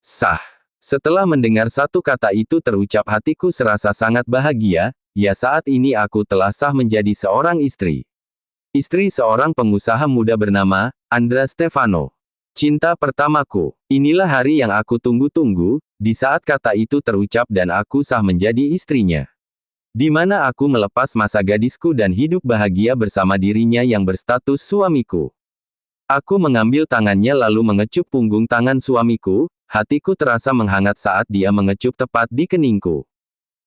Sah. Setelah mendengar satu kata itu terucap hatiku serasa sangat bahagia, ya saat ini aku telah sah menjadi seorang istri. Istri seorang pengusaha muda bernama, Andra Stefano. Cinta pertamaku. Inilah hari yang aku tunggu-tunggu, di saat kata itu terucap dan aku sah menjadi istrinya. Di mana aku melepas masa gadisku dan hidup bahagia bersama dirinya yang berstatus suamiku. Aku mengambil tangannya lalu mengecup punggung tangan suamiku, hatiku terasa menghangat saat dia mengecup tepat di keningku.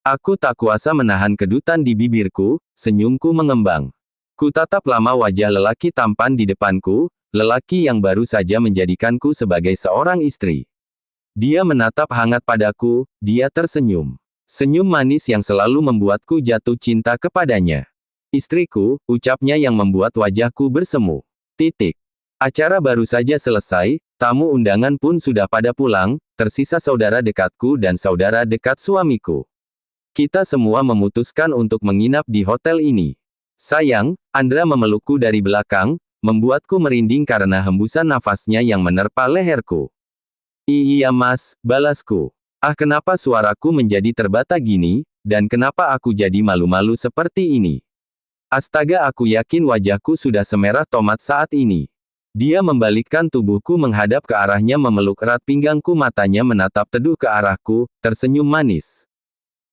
Aku tak kuasa menahan kedutan di bibirku, senyumku mengembang. Ku tatap lama wajah lelaki tampan di depanku, lelaki yang baru saja menjadikanku sebagai seorang istri. Dia menatap hangat padaku, dia tersenyum. Senyum manis yang selalu membuatku jatuh cinta kepadanya. Istriku, ucapnya yang membuat wajahku bersemu. Titik. Acara baru saja selesai, tamu undangan pun sudah pada pulang, tersisa saudara dekatku dan saudara dekat suamiku. Kita semua memutuskan untuk menginap di hotel ini. Sayang, Andra memelukku dari belakang, membuatku merinding karena hembusan nafasnya yang menerpa leherku. Iya mas, balasku. Ah kenapa suaraku menjadi terbata gini, dan kenapa aku jadi malu-malu seperti ini? Astaga aku yakin wajahku sudah semerah tomat saat ini. Dia membalikkan tubuhku menghadap ke arahnya memeluk erat pinggangku matanya menatap teduh ke arahku, tersenyum manis.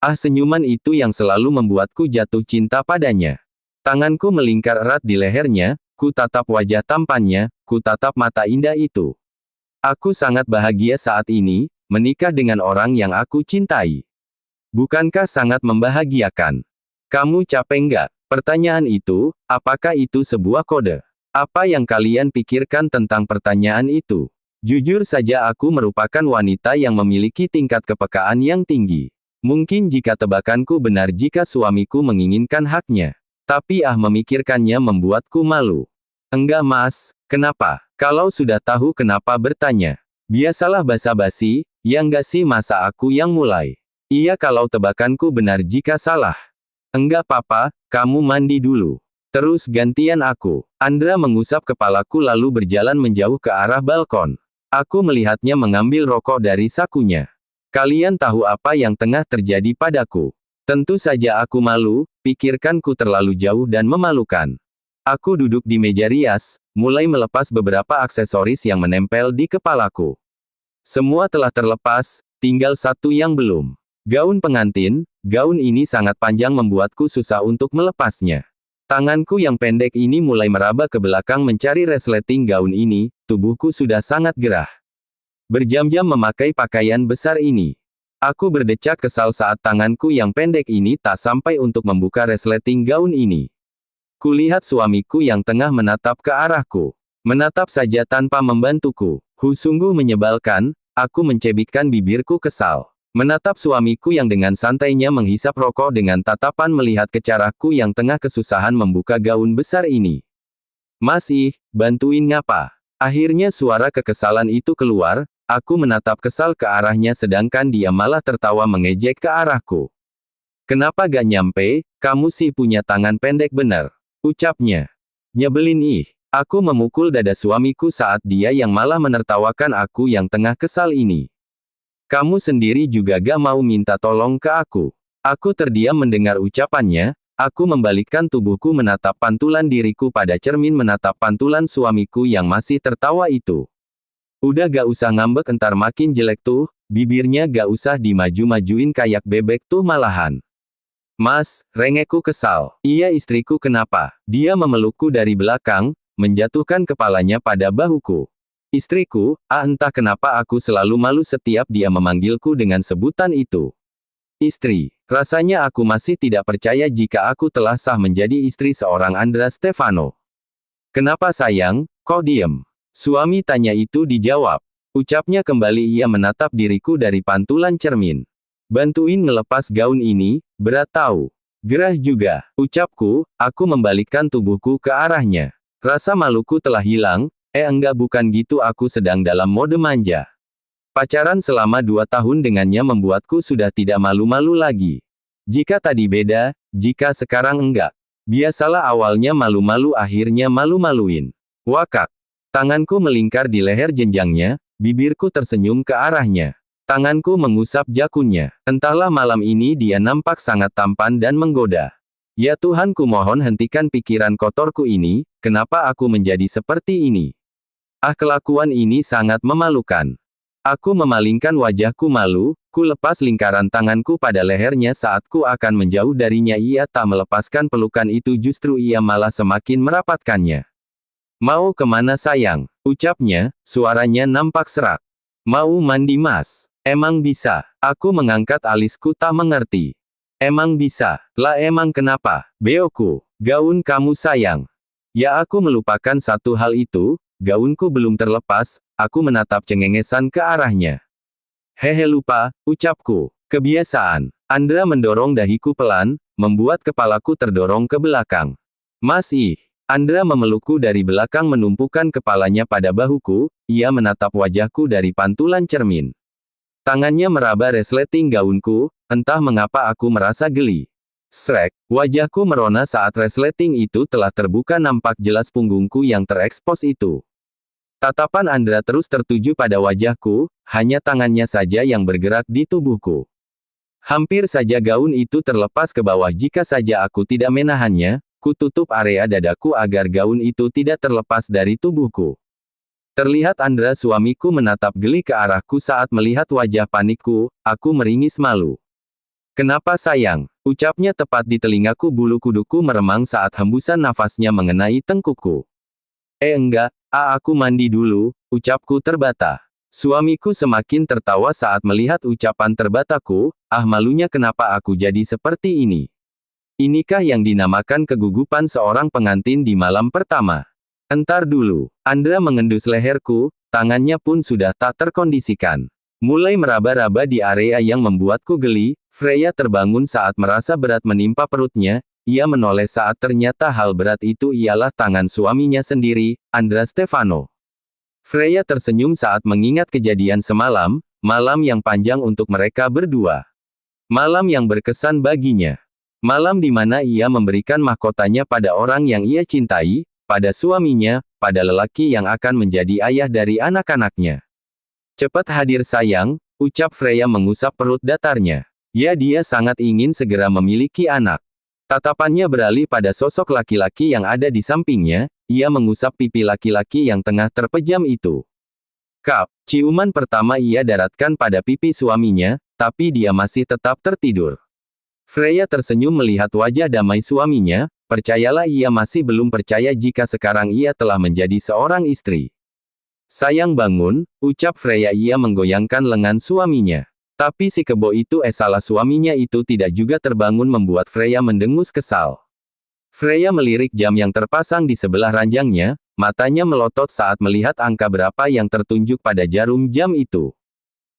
Ah senyuman itu yang selalu membuatku jatuh cinta padanya. Tanganku melingkar erat di lehernya, ku tatap wajah tampannya, ku tatap mata indah itu. Aku sangat bahagia saat ini, menikah dengan orang yang aku cintai. Bukankah sangat membahagiakan? Kamu capek nggak? Pertanyaan itu, apakah itu sebuah kode? Apa yang kalian pikirkan tentang pertanyaan itu? Jujur saja aku merupakan wanita yang memiliki tingkat kepekaan yang tinggi. Mungkin jika tebakanku benar jika suamiku menginginkan haknya. Tapi memikirkannya membuatku malu. Enggak mas, kenapa? Kalau sudah tahu kenapa bertanya? Biasalah basa-basi, ya enggak sih masa aku yang mulai? Iya kalau tebakanku benar jika salah. Enggak papa, kamu mandi dulu. Terus gantian aku. Andra mengusap kepalaku lalu berjalan menjauh ke arah balkon. Aku melihatnya mengambil rokok dari sakunya. Kalian tahu apa yang tengah terjadi padaku? Tentu saja aku malu, pikirkanku terlalu jauh dan memalukan. Aku duduk di meja rias, mulai melepas beberapa aksesoris yang menempel di kepalaku. Semua telah terlepas, tinggal satu yang belum. Gaun pengantin, gaun ini sangat panjang membuatku susah untuk melepasnya. Tanganku yang pendek ini mulai meraba ke belakang mencari resleting gaun ini, tubuhku sudah sangat gerah. Berjam-jam memakai pakaian besar ini. Aku berdecak kesal saat tanganku yang pendek ini tak sampai untuk membuka resleting gaun ini. Kulihat suamiku yang tengah menatap ke arahku. Menatap saja tanpa membantuku. Sungguh menyebalkan, aku mencebikkan bibirku kesal. Menatap suamiku yang dengan santainya menghisap rokok dengan tatapan melihat ke carahku yang tengah kesusahan membuka gaun besar ini. Mas bantuin ngapa? Akhirnya suara kekesalan itu keluar. Aku menatap kesal ke arahnya sedangkan dia malah tertawa mengejek ke arahku. Kenapa gak nyampe, kamu sih punya tangan pendek bener. Ucapnya. Nyebelin Aku memukul dada suamiku saat dia yang malah menertawakan aku yang tengah kesal ini. Kamu sendiri juga gak mau minta tolong ke aku. Aku terdiam mendengar ucapannya, aku membalikkan tubuhku menatap pantulan diriku pada cermin menatap pantulan suamiku yang masih tertawa itu. Udah gak usah ngambek entar makin jelek tuh, bibirnya gak usah dimaju-majuin kayak bebek tuh malahan. Mas, rengekku kesal. Iya istriku kenapa? Dia memelukku dari belakang, menjatuhkan kepalanya pada bahuku. Istriku, entah kenapa aku selalu malu setiap dia memanggilku dengan sebutan itu. Istri, rasanya aku masih tidak percaya jika aku telah sah menjadi istri seorang Andra Stefano. Kenapa sayang, kok diem? Suami tanya itu dijawab. Ucapnya kembali ia menatap diriku dari pantulan cermin. Bantuin ngelepas gaun ini, berat tahu. Gerah juga, ucapku, aku membalikkan tubuhku ke arahnya. Rasa maluku telah hilang, enggak bukan gitu aku sedang dalam mode manja. Pacaran selama 2 tahun dengannya membuatku sudah tidak malu-malu lagi. Jika tadi beda, jika sekarang enggak. Biasalah awalnya malu-malu akhirnya malu-maluin. Wakak. Tanganku melingkar di leher jenjangnya, Bibirku tersenyum ke arahnya. Tanganku mengusap jakunnya. Entahlah malam ini dia nampak sangat tampan dan menggoda. Ya Tuhan, ku mohon hentikan pikiran kotorku ini, kenapa aku menjadi seperti ini? Ah, kelakuan ini sangat memalukan. Aku memalingkan wajahku malu, ku lepas lingkaran tanganku pada lehernya saat ku akan menjauh darinya. Ia tak melepaskan pelukan itu, justru ia malah semakin merapatkannya. Mau kemana sayang? Ucapnya, suaranya nampak serak. Mau mandi mas? Emang bisa? Aku mengangkat alisku tak mengerti. Emang bisa? Lah emang kenapa? Beoku, gaun kamu sayang. Ya aku melupakan satu hal itu, gaunku belum terlepas. Aku menatap cengengesan ke arahnya. Hehe, lupa, ucapku. Kebiasaan. Andra mendorong dahiku pelan, membuat kepalaku terdorong ke belakang. Mas ih. Andra memelukku dari belakang, menumpukan kepalanya pada bahuku, ia menatap wajahku dari pantulan cermin. Tangannya meraba resleting gaunku, entah mengapa aku merasa geli. Srek, wajahku merona saat resleting itu telah terbuka, nampak jelas punggungku yang terekspos itu. Tatapan Andra terus tertuju pada wajahku, hanya tangannya saja yang bergerak di tubuhku. Hampir saja gaun itu terlepas ke bawah jika saja aku tidak menahannya, ku tutup area dadaku agar gaun itu tidak terlepas dari tubuhku. Terlihat Andra suamiku menatap geli ke arahku saat melihat wajah panikku, aku meringis malu. Kenapa sayang? Ucapnya tepat di telingaku, bulu kuduku meremang saat hembusan nafasnya mengenai tengkukku. Enggak, aku mandi dulu, ucapku terbata. Suamiku semakin tertawa saat melihat ucapan terbataku, malunya kenapa aku jadi seperti ini. Inikah yang dinamakan kegugupan seorang pengantin di malam pertama? Entar dulu, Andra mengendus leherku, tangannya pun sudah tak terkondisikan. Mulai meraba-raba di area yang membuatku geli. Freya terbangun saat merasa berat menimpa perutnya. Ia menoleh saat ternyata hal berat itu ialah tangan suaminya sendiri, Andra Stefano. Freya tersenyum saat mengingat kejadian semalam, malam yang panjang untuk mereka berdua. Malam yang berkesan baginya. Malam di mana ia memberikan mahkotanya pada orang yang ia cintai, pada suaminya, pada lelaki yang akan menjadi ayah dari anak-anaknya. Cepat hadir sayang, ucap Freya mengusap perut datarnya. Ya, dia sangat ingin segera memiliki anak. Tatapannya beralih pada sosok laki-laki yang ada di sampingnya, ia mengusap pipi laki-laki yang tengah terpejam itu. Kap, ciuman pertama ia daratkan pada pipi suaminya, tapi dia masih tetap tertidur. Freya tersenyum melihat wajah damai suaminya, percayalah ia masih belum percaya jika sekarang ia telah menjadi seorang istri. Sayang bangun, ucap Freya, ia menggoyangkan lengan suaminya. Tapi si kebo itu salah, suaminya itu tidak juga terbangun, membuat Freya mendengus kesal. Freya melirik jam yang terpasang di sebelah ranjangnya, matanya melotot saat melihat angka berapa yang tertunjuk pada jarum jam itu.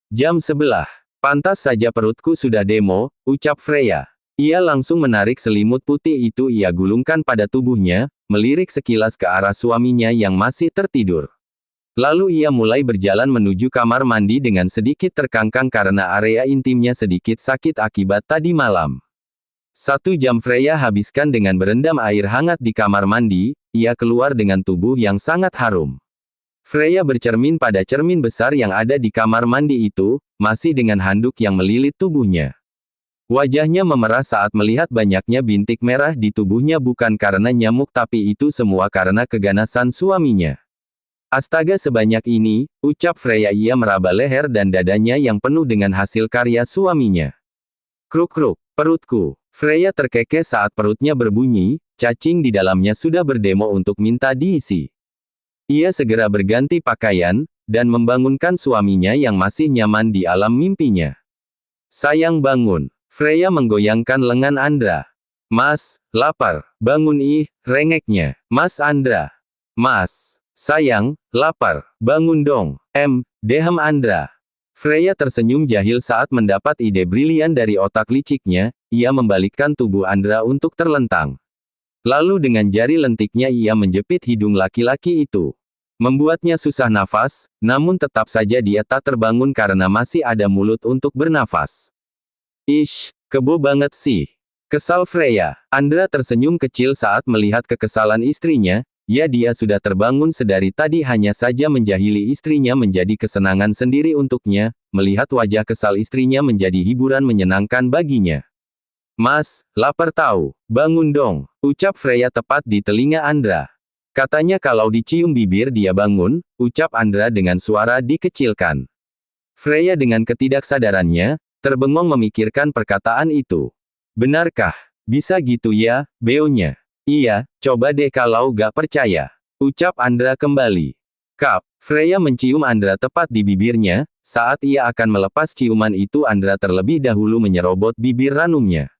Jam 11. Pantas saja perutku sudah demo, ucap Freya. Ia langsung menarik selimut putih itu, ia gulungkan pada tubuhnya, melirik sekilas ke arah suaminya yang masih tertidur. Lalu ia mulai berjalan menuju kamar mandi dengan sedikit terkangkang karena area intimnya sedikit sakit akibat tadi malam. 1 jam Freya habiskan dengan berendam air hangat di kamar mandi, ia keluar dengan tubuh yang sangat harum. Freya bercermin pada cermin besar yang ada di kamar mandi itu, masih dengan handuk yang melilit tubuhnya. Wajahnya memerah saat melihat banyaknya bintik merah di tubuhnya, bukan karena nyamuk tapi itu semua karena keganasan suaminya. Astaga, sebanyak ini, ucap Freya, ia meraba leher dan dadanya yang penuh dengan hasil karya suaminya. Kruk-kruk, perutku. Freya terkekeh saat perutnya berbunyi, cacing di dalamnya sudah berdemo untuk minta diisi. Ia segera berganti pakaian, dan membangunkan suaminya yang masih nyaman di alam mimpinya. Sayang bangun. Freya menggoyangkan lengan Andra. Mas, lapar. Bangun ih, rengeknya. Mas Andra. Mas. Sayang, lapar, bangun dong. Dehem Andra. Freya tersenyum jahil saat mendapat ide brilian dari otak liciknya, ia membalikkan tubuh Andra untuk terlentang. Lalu dengan jari lentiknya ia menjepit hidung laki-laki itu. Membuatnya susah nafas, namun tetap saja dia tak terbangun karena masih ada mulut untuk bernafas. Ish, kebo banget sih. Kesal Freya. Andra tersenyum kecil saat melihat kekesalan istrinya. Ya, dia sudah terbangun sedari tadi, hanya saja menjahili istrinya menjadi kesenangan sendiri untuknya, melihat wajah kesal istrinya menjadi hiburan menyenangkan baginya. Mas, lapar tahu. Bangun dong, ucap Freya tepat di telinga Andra. Katanya kalau dicium bibir dia bangun, ucap Andra dengan suara dikecilkan. Freya dengan ketidaksadarannya, terbengong memikirkan perkataan itu. Benarkah? Bisa gitu ya, beonya? Iya, coba deh kalau gak percaya. Ucap Andra kembali. Kap, Freya mencium Andra tepat di bibirnya, saat ia akan melepas ciuman itu Andra terlebih dahulu menyerobot bibir ranumnya.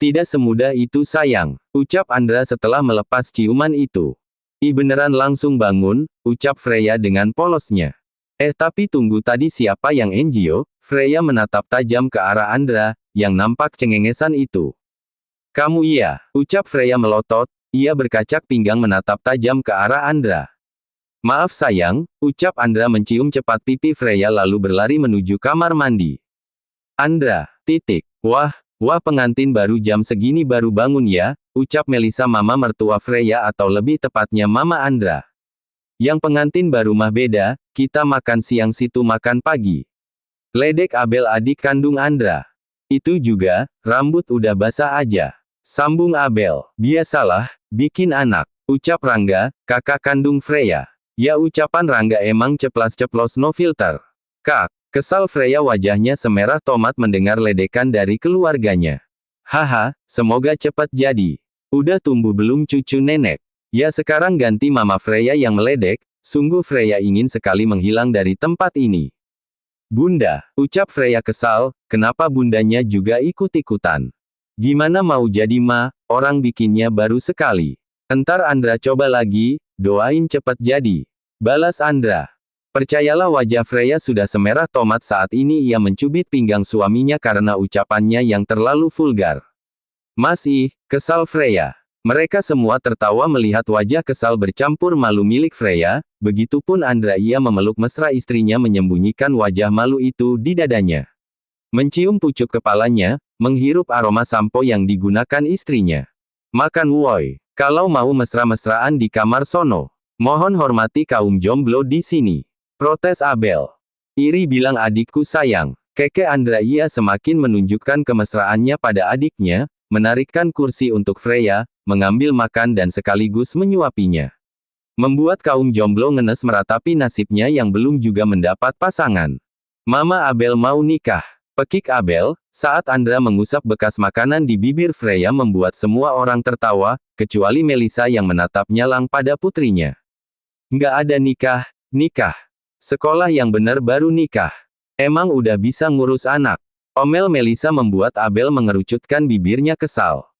Tidak semudah itu sayang, ucap Andra setelah melepas ciuman itu. Beneran langsung bangun, ucap Freya dengan polosnya. Tapi tunggu, tadi siapa yang Enjio? Freya menatap tajam ke arah Andra, yang nampak cengengesan itu. Kamu iya, ucap Freya melotot, ia berkacak pinggang menatap tajam ke arah Andra. Maaf sayang, ucap Andra mencium cepat pipi Freya lalu berlari menuju kamar mandi. Andra, wah pengantin baru jam segini baru bangun ya, ucap Melissa mama mertua Freya atau lebih tepatnya mama Andra. Yang pengantin baru mah beda, kita makan siang situ makan pagi. Ledek Abel adik kandung Andra. Itu juga, rambut udah basah aja. Sambung Abel. Biasalah, bikin anak. Ucap Rangga, kakak kandung Freya. Ya, ucapan Rangga emang ceplas-ceplos no filter. Kak, kesal Freya, wajahnya semerah tomat mendengar ledekan dari keluarganya. Haha, semoga cepat jadi. Udah tumbuh belum cucu nenek? Ya, sekarang ganti mama Freya yang meledek, sungguh Freya ingin sekali menghilang dari tempat ini. Bunda, ucap Freya kesal, kenapa bundanya juga ikut-ikutan? Gimana mau jadi orang bikinnya baru sekali. Entar Andra coba lagi, doain cepat jadi. Balas Andra. Percayalah wajah Freya sudah semerah tomat saat ini ia mencubit pinggang suaminya karena ucapannya yang terlalu vulgar. Masih, kesal Freya. Mereka semua tertawa melihat wajah kesal bercampur malu milik Freya, begitupun Andra ia memeluk mesra istrinya menyembunyikan wajah malu itu di dadanya. Mencium pucuk kepalanya, menghirup aroma sampo yang digunakan istrinya. Makan woi, kalau mau mesra-mesraan di kamar sono. Mohon hormati kaum jomblo di sini. Protes Abel. Iri bilang adikku sayang. Keke Andra ia semakin menunjukkan kemesraannya pada adiknya, menarikkan kursi untuk Freya, mengambil makan dan sekaligus menyuapinya. Membuat kaum jomblo ngenes meratapi nasibnya yang belum juga mendapat pasangan. Mama Abel mau nikah. Pekik Abel, saat Andra mengusap bekas makanan di bibir Freya membuat semua orang tertawa, kecuali Melissa yang menatap nyalang pada putrinya. Nggak ada nikah. Sekolah yang benar baru nikah. Emang udah bisa ngurus anak. Omel Melissa membuat Abel mengerucutkan bibirnya kesal.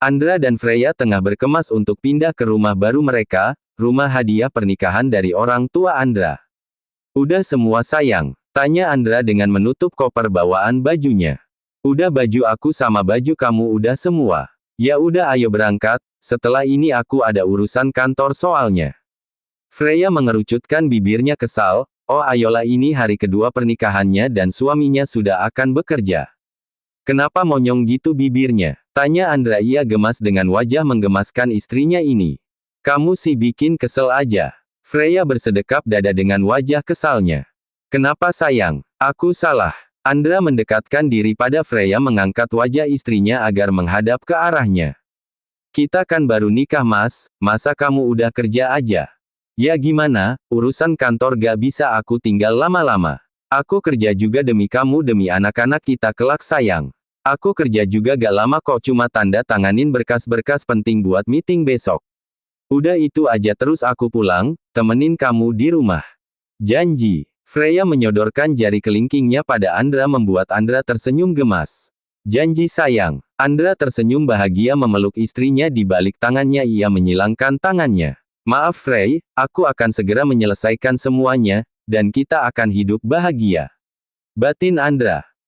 Andra dan Freya tengah berkemas untuk pindah ke rumah baru mereka, rumah hadiah pernikahan dari orang tua Andra. Udah semua sayang? Tanya Andra dengan menutup koper bawaan bajunya. Udah, baju aku sama baju kamu udah semua. Ya udah ayo berangkat, setelah ini aku ada urusan kantor soalnya. Freya mengerucutkan bibirnya kesal, oh ayolah ini hari kedua pernikahannya dan suaminya sudah akan bekerja. Kenapa monyong gitu bibirnya? Tanya Andra ia gemas dengan wajah menggemaskan istrinya ini. Kamu sih bikin kesel aja. Freya bersedekap dada dengan wajah kesalnya. Kenapa sayang? Aku salah. Andra mendekatkan diri pada Freya mengangkat wajah istrinya agar menghadap ke arahnya. Kita kan baru nikah mas, masa kamu udah kerja aja? Ya gimana, urusan kantor gak bisa aku tinggal lama-lama. Aku kerja juga demi kamu demi anak-anak kita kelak sayang. Aku kerja juga gak lama kok, cuma tanda tanganin berkas-berkas penting buat meeting besok. Udah itu aja terus aku pulang, temenin kamu di rumah. Janji. Freya menyodorkan jari kelingkingnya pada Andra membuat Andra tersenyum gemas. Janji sayang. Andra tersenyum bahagia memeluk istrinya di balik tangannya ia menyilangkan tangannya. Maaf Frey, aku akan segera menyelesaikan semuanya, dan kita akan hidup bahagia. Batin Andra.